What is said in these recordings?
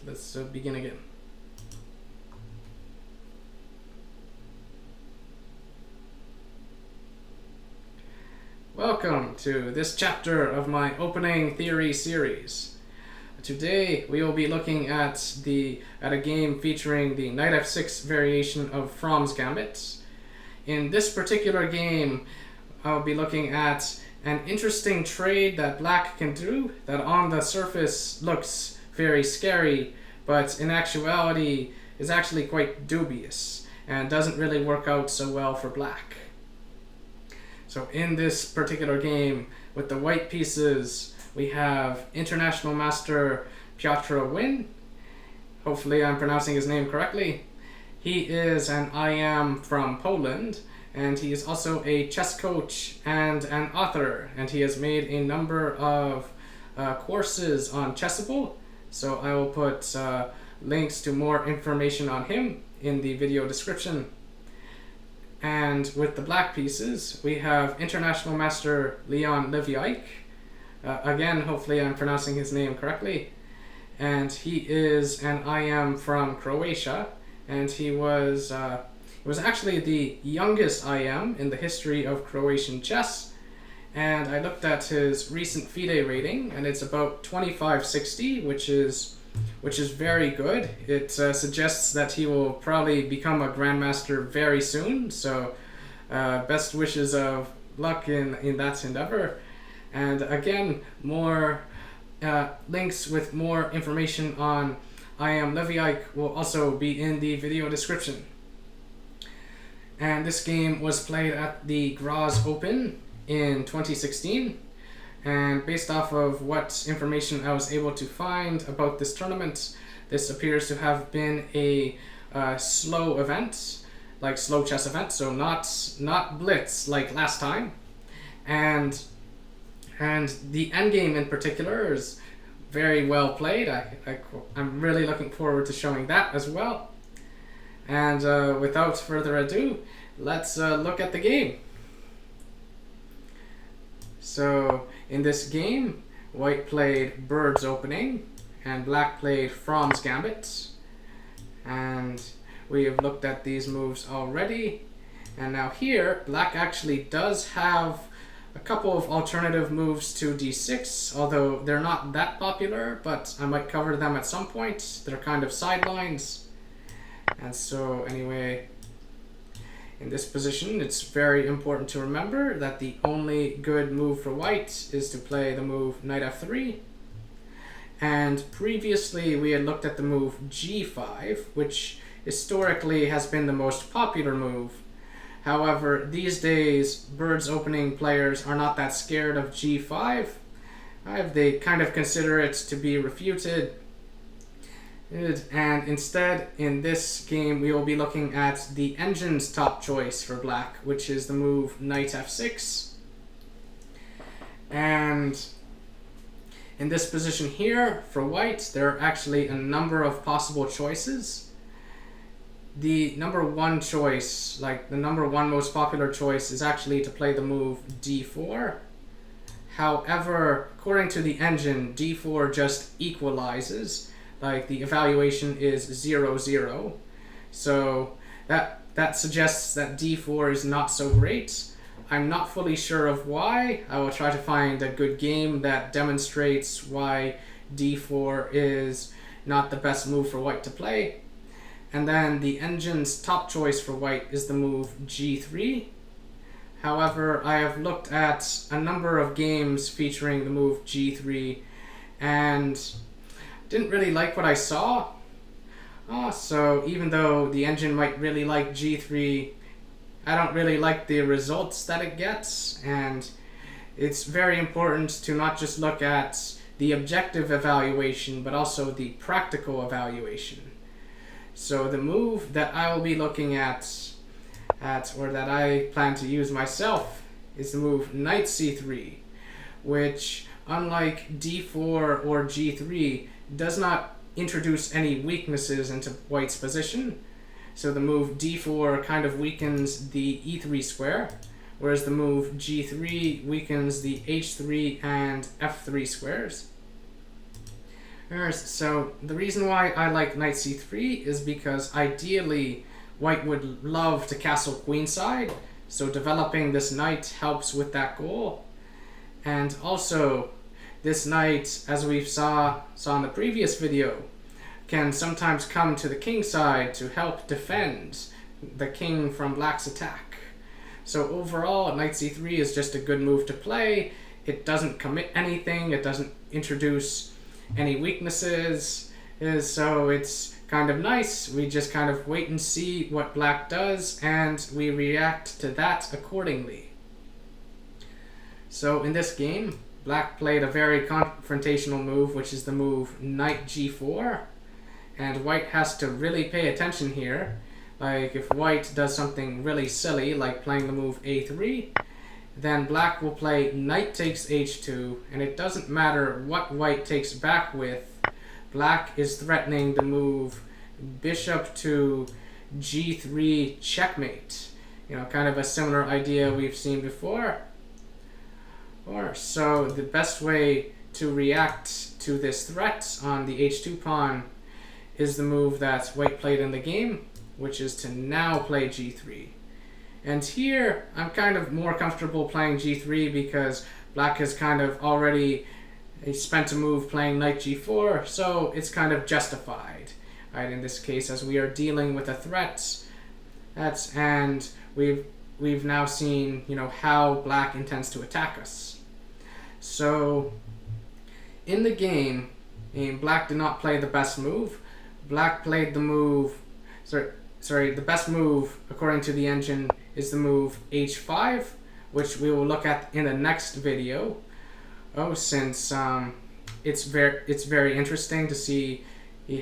let's begin again. Welcome to this chapter of my opening theory series. Today we will be looking at a game featuring the Knight F6 variation of From's Gambit. In this particular game, I'll be looking at an interesting trade that black can do that on the surface looks very scary, but in actuality is actually quite dubious and doesn't really work out so well for black. So in this particular game, with the white pieces, we have International Master Piotr Nguyen. Hopefully I'm pronouncing his name correctly. He is an IM from Poland, and he is also a chess coach and an author, and he has made a number of courses on Chessable, so I will put links to more information on him in the video description. And with the black pieces, we have International Master Livaic. Again, hopefully I'm pronouncing his name correctly. And he is an IM from Croatia, and he was actually the youngest IM in the history of Croatian chess. And I looked at his recent FIDE rating, and it's about 2560, which is very good. It suggests that he will probably become a grandmaster very soon, so best wishes of luck in that endeavor. And again, more links with more information on Livaic will also be in the video description. And this game was played at the Graz Open in 2016. And based off of what information I was able to find about this tournament, this appears to have been a slow event, like slow chess event, so not blitz like last time. And the endgame in particular is very well played. I'm really looking forward to showing that as well. And without further ado, let's look at the game. So in this game, white played Bird's Opening and black played From's Gambit. And we have looked at these moves already. And now here, black actually does have a couple of alternative moves to d6, although they're not that popular, but I might cover them at some point. They're kind of sidelines. And so anyway, in this position, it's very important to remember that the only good move for white is to play the move Knight F3. And previously we had looked at the move G5, which historically has been the most popular move. However, these days, Bird's Opening players are not that scared of G5. They kind of consider it to be refuted. And instead, in this game, we will be looking at the engine's top choice for black, which is the move Knight F6. And in this position here, for white, there are actually a number of possible choices. The number one choice, like the number one most popular choice, is actually to play the move D4. However, according to the engine, D4 just equalizes. Like the evaluation is 0-0, so that suggests that d4 is not so great. I'm not fully sure of why. I will try to find a good game that demonstrates why d4 is not the best move for white to play. And then the engine's top choice for white is the move g3. However, I have looked at a number of games featuring the move g3 and didn't really like what I saw. So even though the engine might really like g3, I don't really like the results that it gets. And it's very important to not just look at the objective evaluation, but also the practical evaluation. So the move that I will be looking at, or that I plan to use myself, is the move Knight C3, which, unlike d4 or g3, does not introduce any weaknesses into white's position. So the move d4 kind of weakens the e3 square, whereas the move g3 weakens the h3 and f3 squares. So the reason why I like knight c3 is because ideally white would love to castle queenside, so developing this knight helps with that goal. And also, this knight, as we saw in the previous video, can sometimes come to the king side to help defend the king from black's attack. So overall, knight c3 is just a good move to play. It doesn't commit anything, it doesn't introduce any weaknesses, so it's kind of nice. We just kind of wait and see what black does, and we react to that accordingly. So in this game, black played a very confrontational move, which is the move knight g4, and white has to really pay attention here. Like if white does something really silly, like playing the move a3, then black will play knight takes h2, and it doesn't matter what white takes back with, black is threatening the move bishop to g3 checkmate. Kind of a similar idea we've seen before. So the best way to react to this threat on the h2 pawn is the move that white played in the game, which is to now play g3. And here, I'm kind of more comfortable playing g3 because black has kind of already spent a move playing knight g4, so it's kind of justified, right, in this case, as we are dealing with a threat. And we've now seen, how black intends to attack us. So, in the game, black did not play the best move. Black played the move, the best move, according to the engine, is the move h5, which we will look at in the next video. Since it's very interesting to see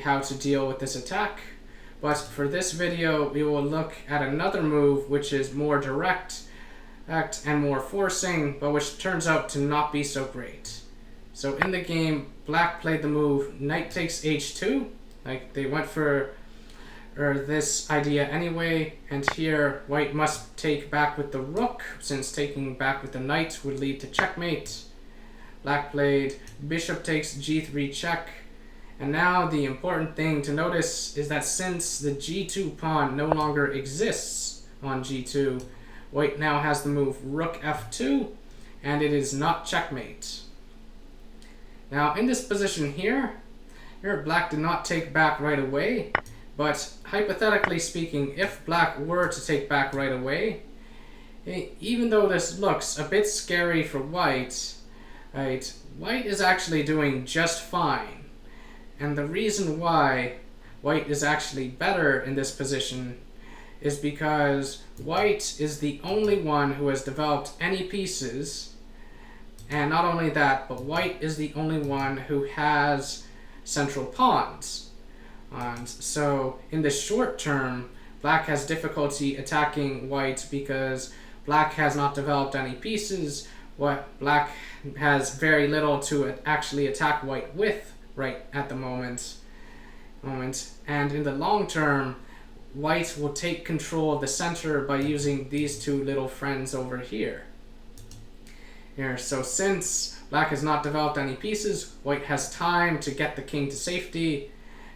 how to deal with this attack. But for this video, we will look at another move which is more direct and more forcing, but which turns out to not be so great. So in the game, black played the move knight takes h2, like they went for this idea anyway, and here white must take back with the rook, since taking back with the knight would lead to checkmate. Black played bishop takes g3 check, and now the important thing to notice is that since the g2 pawn no longer exists on g2, white now has the move rook f2, and it is not checkmate. Now in this position here black did not take back right away, but hypothetically speaking, if black were to take back right away, even though this looks a bit scary for white, right, white is actually doing just fine. And the reason why white is actually better in this position is because white is the only one who has developed any pieces, and not only that, but white is the only one who has central pawns. So in the short term, black has difficulty attacking white because black has not developed any pieces. Black has very little to actually attack white with right at the moment. And in the long term, white will take control of the center by using these two little friends over here. So since black has not developed any pieces, white has time to get the king to safety,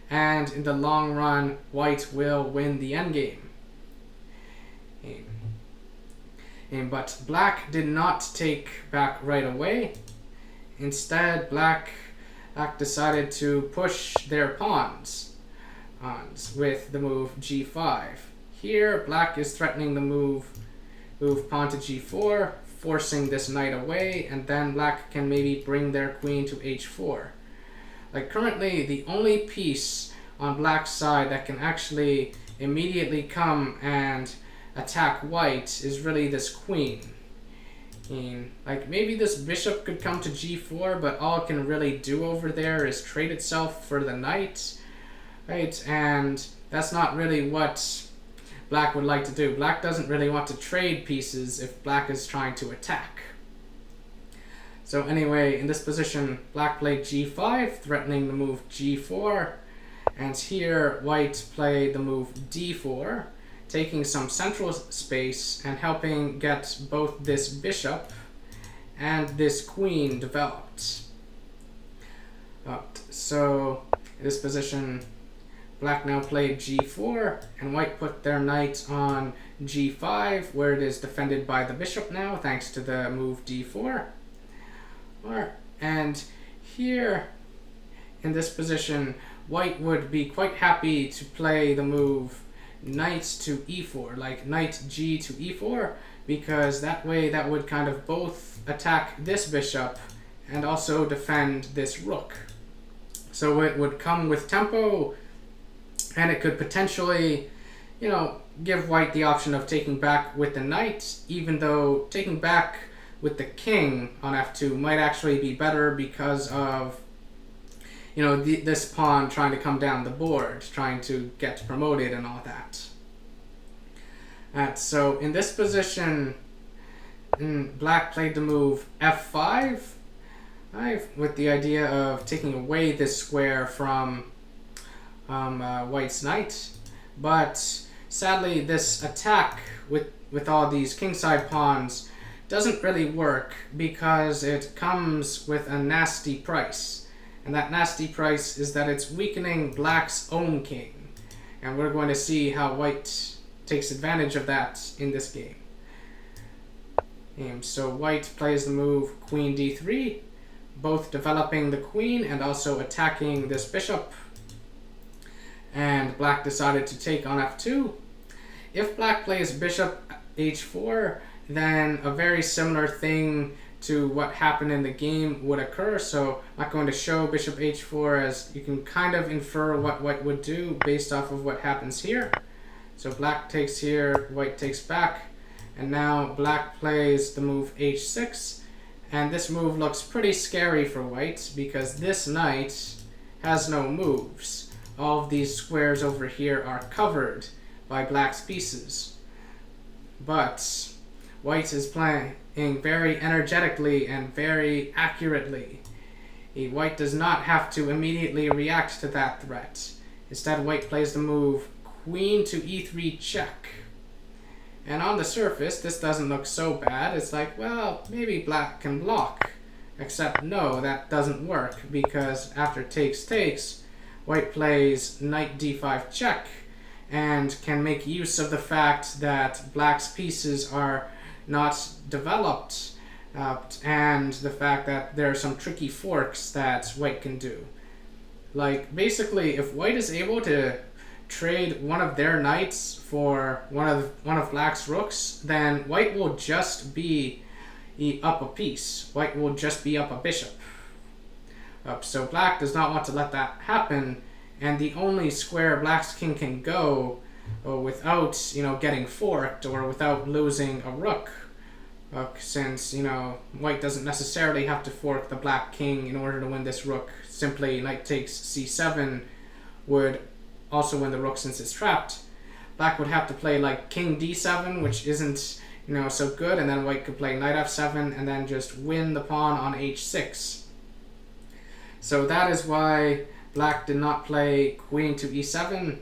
and in the long run, white will win the endgame. But black did not take back right away. Instead, black decided to push their pawns with the move g5. Here, black is threatening the move pawn to g4, forcing this knight away, and then black can maybe bring their queen to h4. Like currently, the only piece on black's side that can actually immediately come and attack white is really this queen. Like maybe this bishop could come to g4, but all it can really do over there is trade itself for the knight, right? And that's not really what black would like to do. Black doesn't really want to trade pieces if black is trying to attack. So anyway, in this position, black played g5, threatening the move g4, and here white played the move d4, taking some central space and helping get both this bishop and this queen developed. So in this position, black now played g4, and white put their knight on g5, where it is defended by the bishop now, thanks to the move d4. And here, in this position, white would be quite happy to play the move knight to e4, like knight g to e4, because that way that would kind of both attack this bishop and also defend this rook. So it would come with tempo, and it could potentially, give white the option of taking back with the knight, even though taking back with the king on f2 might actually be better because of, this pawn trying to come down the board, trying to get promoted and all that. So in this position, black played the move f5, with the idea of taking away this square from white's knight. But sadly, this attack with all these kingside pawns doesn't really work because it comes with a nasty price. And that nasty price is that it's weakening black's own king. And we're going to see how white takes advantage of that in this game. So white plays the move queen d3, both developing the queen and also attacking this bishop. And black decided to take on f2. If black plays bishop h4, then a very similar thing to what happened in the game would occur. So I'm not going to show bishop h4, as you can kind of infer what white would do based off of what happens here. So black takes here, white takes back, and now black plays the move h6. And this move looks pretty scary for white because this knight has no moves. All of these squares over here are covered by black's pieces. But white is playing very energetically and very accurately. White does not have to immediately react to that threat. Instead, white plays the move queen to e3 check. And on the surface, this doesn't look so bad. It's like, well, maybe black can block. Except no, that doesn't work, because after takes, white plays knight d5 check, and can make use of the fact that black's pieces are not developed, and the fact that there are some tricky forks that white can do. Like, basically, if white is able to trade one of their knights for one of black's rooks, then white will just be up a piece. White will just be up a bishop. So black does not want to let that happen, and the only square black's king can go without getting forked or without losing a rook, since white doesn't necessarily have to fork the black king in order to win this rook. Simply knight takes c7 would also win the rook since it's trapped. Black would have to play like king d7, which isn't so good, and then white could play knight f7 and then just win the pawn on h6. So that is why black did not play queen to e7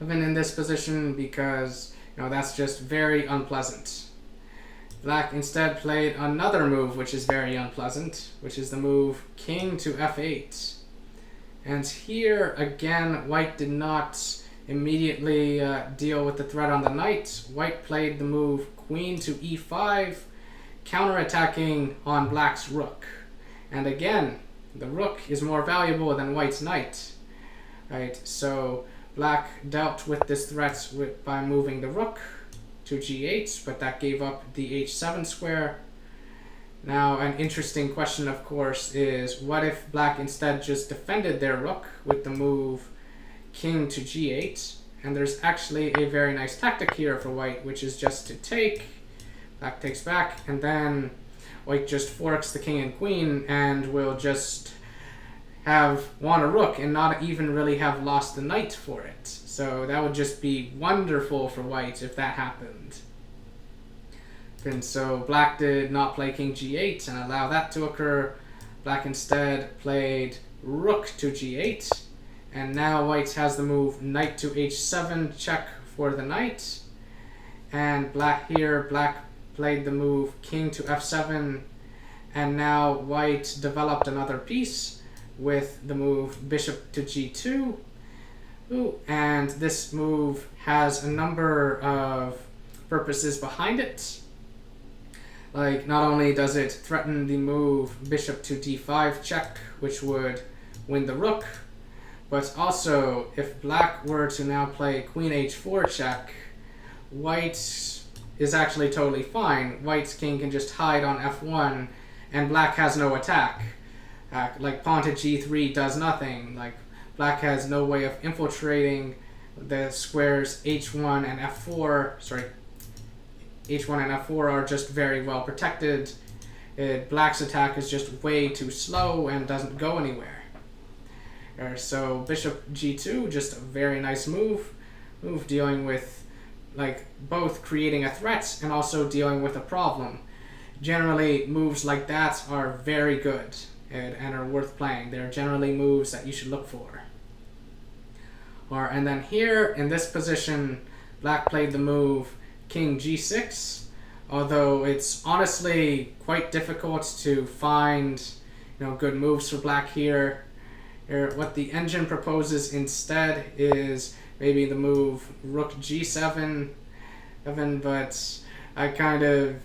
even in this position, because that's just very unpleasant. Black instead played another move which is very unpleasant, which is the move king to f8. And here again, white did not immediately deal with the threat on the knight. White played the move queen to e5, counterattacking on black's rook. And again, the rook is more valuable than white's knight. So black dealt with this threat by moving the rook to g8, but that gave up the h7 square. Now, an interesting question, of course, is what if black instead just defended their rook with the move king to g8? And there's actually a very nice tactic here for white, which is just to take. Black takes back, and then white just forks the king and queen and will just have won a rook and not even really have lost the knight for it. So that would just be wonderful for white if that happened. And so black did not play king g8 and allow that to occur. Black instead played rook to g8, and now white has the move knight to h7 check for the knight. And black played the move king to f7, and now white developed another piece. with the move bishop to g2. Ooh, and this move has a number of purposes behind it. Like, not only does it threaten the move bishop to d5 check, which would win the rook, but also if black were to now play queen h4 check, white is actually totally fine. White's king can just hide on f1 and black has no attack. Like pawn to g3 does nothing. Like black has no way of infiltrating. The squares h1 and f4, sorry, h1 and f4 are just very well protected. Black's attack is just way too slow and doesn't go anywhere. So bishop g2, just a very nice move dealing with like both creating a threat and also dealing with a problem. Generally, moves like that are very good and are worth playing. They're generally moves that you should look for. And then here in this position, black played the move king g6, although it's honestly quite difficult to find good moves for black here. What the engine proposes instead is maybe the move rook g7, but I kind of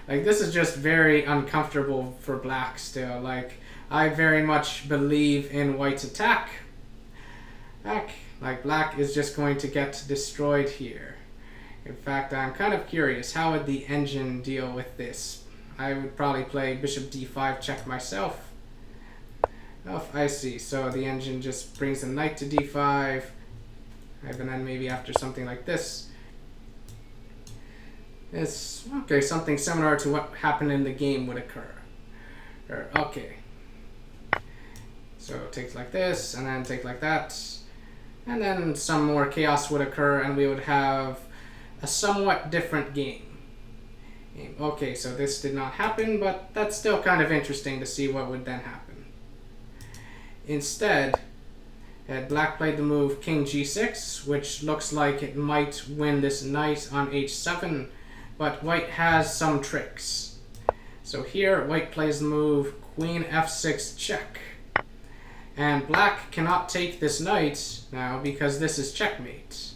like this is just very uncomfortable for black still. Like I very much believe in white's attack. Like black is just going to get destroyed here. In fact, I'm kind of curious, how would the engine deal with this? I would probably play bishop d5 check myself. Oh, I see. So the engine just brings the knight to d5, and then maybe after something like this, it's okay. Something similar to what happened in the game would occur. Okay. So take like this, and then take like that, and then some more chaos would occur, and we would have a somewhat different game. Okay, so this did not happen, but that's still kind of interesting to see what would then happen. Instead, black played the move king g6, which looks like it might win this knight on h7, but white has some tricks. So here, white plays the move queen f6 check. And black cannot take this knight now because this is checkmate.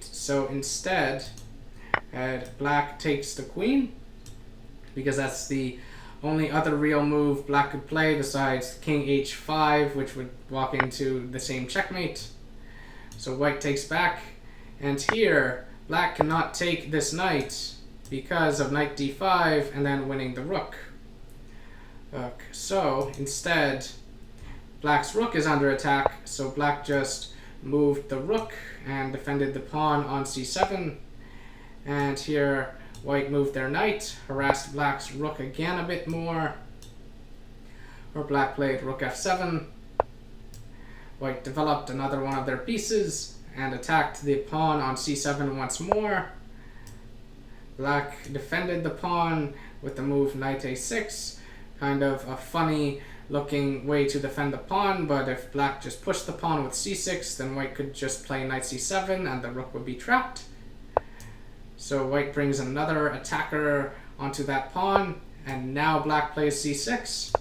So instead, black takes the queen, because that's the only other real move black could play besides king h5, which would walk into the same checkmate. So white takes back, and here black cannot take this knight because of knight d5 and then winning the rook. So instead, black's rook is under attack, so black just moved the rook and defended the pawn on c7. And here white moved their knight, harassed black's rook again a bit more. Or black played rook f7. White developed another one of their pieces and attacked the pawn on c7 once more. Black defended the pawn with the move knight a6. Kind of a funny looking way to defend the pawn, but if black just pushed the pawn with c6, then white could just play knight c7 and the rook would be trapped. So white brings another attacker onto that pawn, and now black plays c6.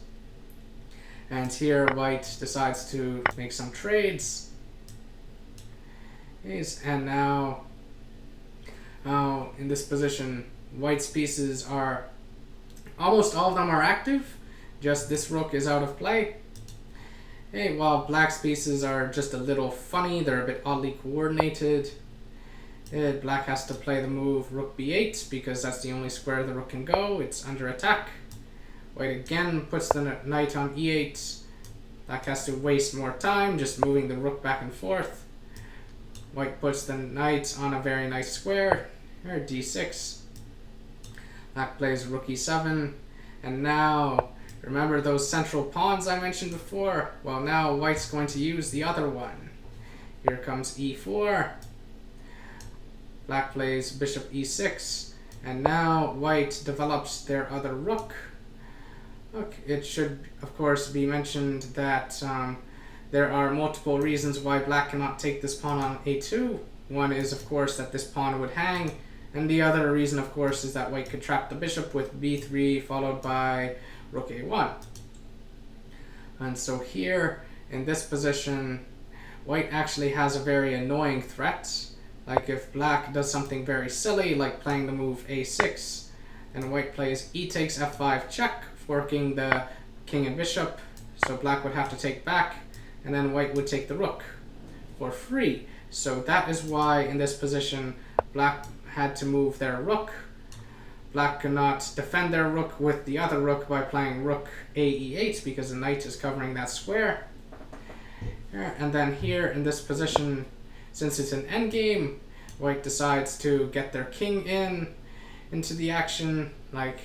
And here white decides to make some trades. And now, in this position, white's pieces are, almost all of them are active, just this rook is out of play. While black's pieces are just a little funny, they're a bit oddly coordinated. Black has to play the move rook b8 because that's the only square the rook can go. It's under attack. White again puts the knight on e8. Black has to waste more time just moving the rook back and forth. White puts the knight on a very nice square, or d6. Black plays rook e7. And now, remember those central pawns I mentioned before? Well, now white's going to use the other one. Here comes e4. Black plays bishop e6, and now white develops their other rook. Look, it should, of course, be mentioned that there are multiple reasons why black cannot take this pawn on a2. One is, of course, that this pawn would hang, and the other reason, of course, is that white could trap the bishop with b3 followed by rook a1. And so here in this position, white actually has a very annoying threat. Like if black does something very silly, like playing the move a6, then white plays e takes f5 check, forking the king and bishop. So black would have to take back, and then white would take the rook for free. So that is why in this position, black had to move their rook. Black cannot defend their rook with the other rook by playing rook a e8 because the knight is covering that square. And then here in this position, since it's an endgame, white decides to get their king into the action. Like,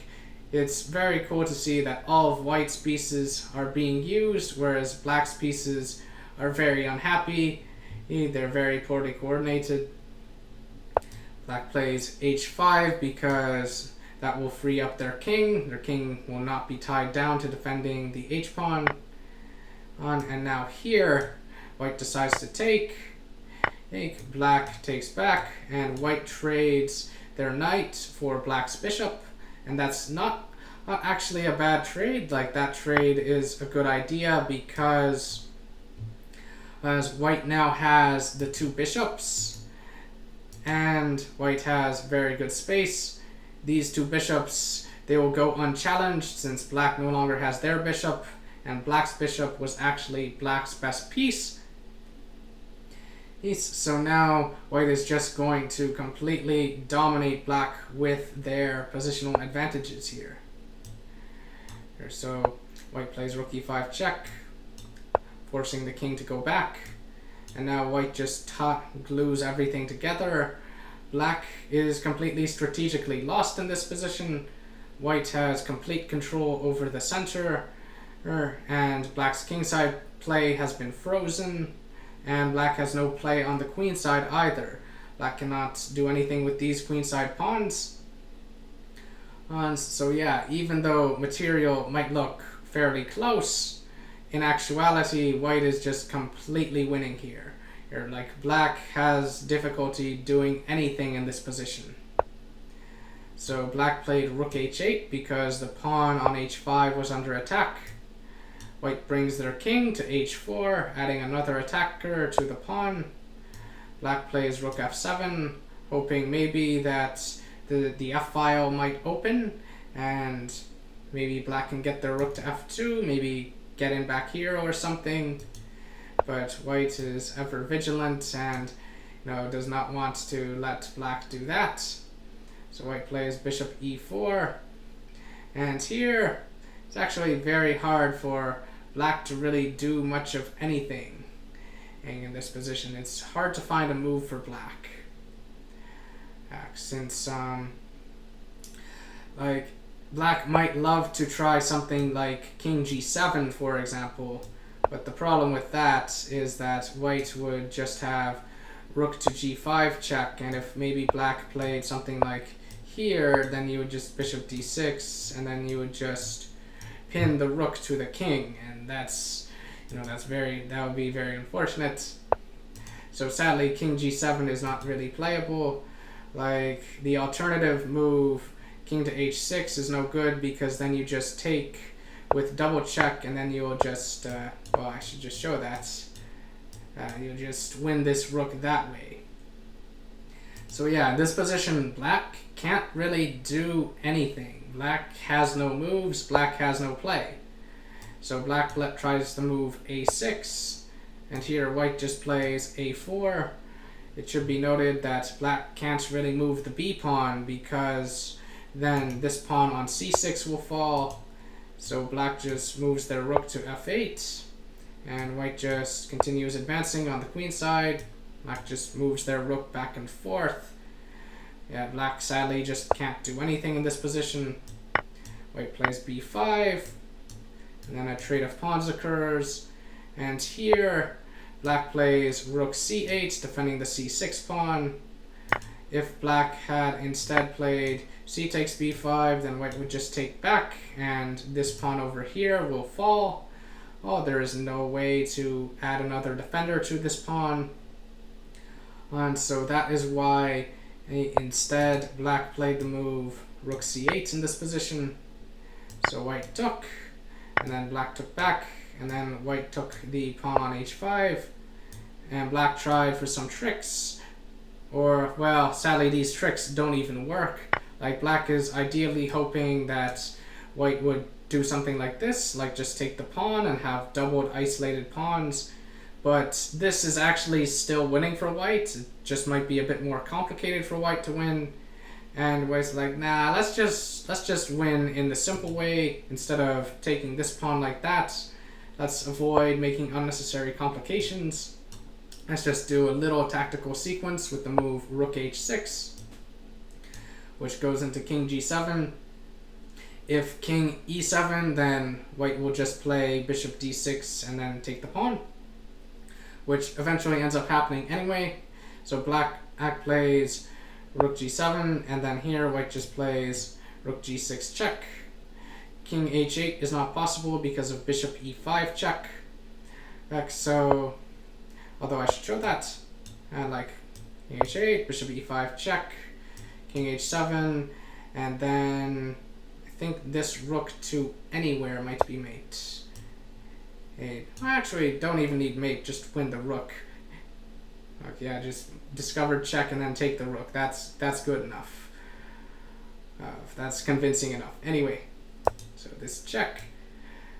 it's very cool to see that all of white's pieces are being used, whereas black's pieces are very unhappy. They're very poorly coordinated. Black plays h5 because that will free up their king. Their king will not be tied down to defending the h-pawn. And now here, white decides to take. Black takes back, and white trades their knight for black's bishop. And that's not actually a bad trade. Like, that trade is a good idea because as white now has the two bishops, and white has very good space. These two bishops, they will go unchallenged since black no longer has their bishop, and black's bishop was actually black's best piece. So now white is just going to completely dominate black with their positional advantages here. So white plays rook e5 check, forcing the king to go back. And now white just glues everything together. Black is completely strategically lost in this position. White has complete control over the center, and black's kingside play has been frozen. And black has no play on the queen side either. Black cannot do anything with these queenside pawns. So yeah, even though material might look fairly close, in actuality, white is just completely winning here. Like, black has difficulty doing anything in this position. So black played rook h8 because the pawn on h5 was under attack. White brings their king to h4, adding another attacker to the pawn. Black plays rook f7, hoping maybe that the f-file might open, and maybe black can get their rook to f2, maybe get in back here or something. But white is ever vigilant and does not want to let black do that. So white plays bishop e4, and here it's actually very hard for black to really do much of anything. And in this position, it's hard to find a move for black. Since like, black might love to try something like king g7, for example, but the problem with that is that white would just have rook to g5 check, and if maybe black played something like here, then you would just bishop d6, and then you would just pin the rook to the king, and that would be very unfortunate. So sadly, king g7 is not really playable. Like, the alternative move, king to h6, is no good because then you just take with double check, and then you'll just well, I should just show that you'll just win this rook that way. So yeah, in this position, black can't really do anything. Black has no moves, black has no play. So black tries to move a6, and here white just plays a4. It should be noted that black can't really move the b pawn because then this pawn on c6 will fall. So black just moves their rook to f8, and white just continues advancing on the queen side. Black just moves their rook back and forth. Yeah, black sadly just can't do anything in this position. White plays b5, and then a trade of pawns occurs. And here, black plays rook c8, defending the c6 pawn. If black had instead played c takes b5, then white would just take back, and this pawn over here will fall. Oh, there is no way to add another defender to this pawn. And so that is why instead black played the move rook c8 in this position. So white took, and then black took back, and then white took the pawn on h5, and black tried for some tricks, or, well, sadly these tricks don't even work. Like, black is ideally hoping that white would do something like this, like just take the pawn and have doubled isolated pawns, but this is actually still winning for white. It just might be a bit more complicated for white to win, and white's like, nah, let's just win in the simple way instead of taking this pawn like that. Let's avoid making unnecessary complications. Let's just do a little tactical sequence with the move rook h6, which goes into king g7. If king e7, then white will just play bishop d6 and then take the pawn, which eventually ends up happening anyway. So black plays rook g7, and then here white just plays rook g6 check. King h8 is not possible because of bishop e5 check. So, although I should show that, and like king h8, bishop e5 check, king h7, and then I think this rook to anywhere might be mate. Actually, don't even need mate, just win the rook. Okay, yeah, just discovered check and then take the rook. That's good enough. That's convincing enough. Anyway, so this check.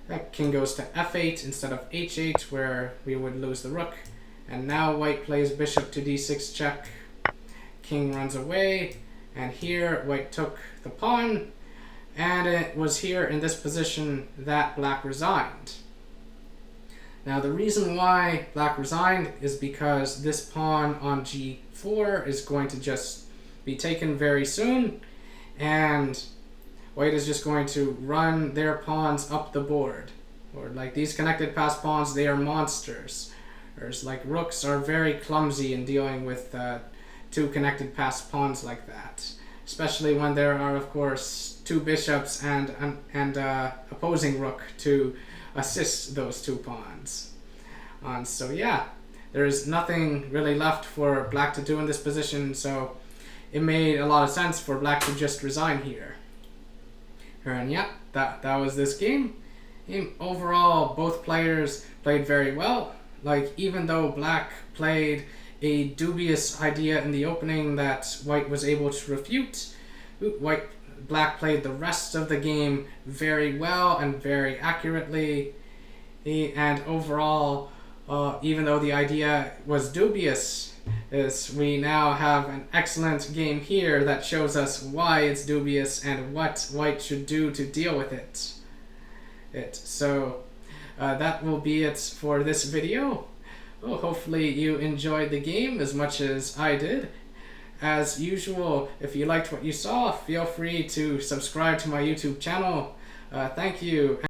That king goes to f8 instead of h8, where we would lose the rook. And now white plays bishop to d6 check. King runs away, and here white took the pawn, and it was here in this position that black resigned. Now the reason why black resigned is because this pawn on g4 is going to just be taken very soon, and white is just going to run their pawns up the board. Or like these connected pass pawns, they are monsters. Whereas like rooks are very clumsy in dealing with two connected pass pawns like that. Especially when there are, of course, two bishops and opposing rook to assist those two pawns. So yeah, there's nothing really left for black to do in this position, so it made a lot of sense for black to just resign here. And yeah, that was this game. Overall, both players played very well. Like, even though black played a dubious idea in the opening that white was able to refute, black played the rest of the game very well and very accurately. And overall, even though the idea was dubious, we now have an excellent game here that shows us why it's dubious and what white should do to deal with it. So that will be it for this video. Well, hopefully you enjoyed the game as much as I did. As usual, if you liked what you saw, feel free to subscribe to my YouTube channel. Thank you.